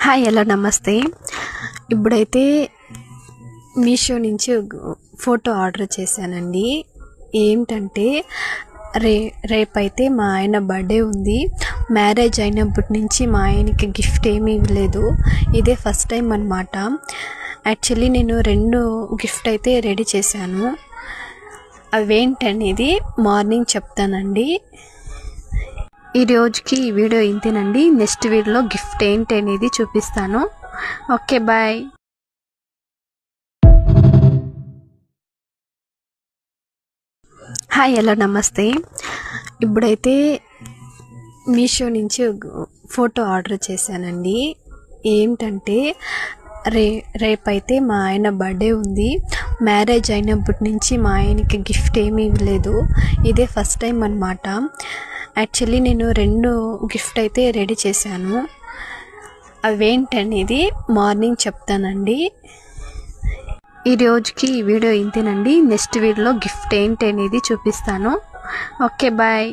Hi hello నమస్తే. ఇప్పుడైతే మీషో నుంచి ఫోటో ఆర్డర్ చేశానండి. ఏంటంటే రేపైతే మా ఆయన బర్త్డే ఉంది. మ్యారేజ్ అయినప్పటి నుంచి మా ఆయనకి గిఫ్ట్ ఏమీ ఇవ్వలేదు. ఇదే ఫస్ట్ టైం అన్నమాట. యాక్చువల్లీ నేను 2 గిఫ్ట్ అయితే రెడీ చేశాను. అవేంటనేది మార్నింగ్ చెప్తానండి. ఈ రోజుకి ఈ వీడియో ఇంతేనండి. నెక్స్ట్ వీడియోలో గిఫ్ట్ ఏంటి అనేది చూపిస్తాను. Okay bye. హాయ్ హలో నమస్తే. ఇప్పుడైతే మీషో నుంచి ఫోటో ఆర్డర్ చేశానండి. ఏంటంటే రేపైతే మా ఆయన బర్త్డే ఉంది. మ్యారేజ్ అయినప్పటి నుంచి మా ఆయనకి గిఫ్ట్ ఏమీ ఇవ్వలేదు. ఇదే ఫస్ట్ టైం అన్నమాట. యాక్చువల్లీ నేను 2 గిఫ్ట్ అయితే రెడీ చేశాను. అవేంటనేది మార్నింగ్ చెప్తానండి. ఈ రోజుకి ఈ వీడియో ఇంతేనండి. నెక్స్ట్ వీడియోలో గిఫ్ట్ ఏంటి అనేది చూపిస్తాను. Okay bye.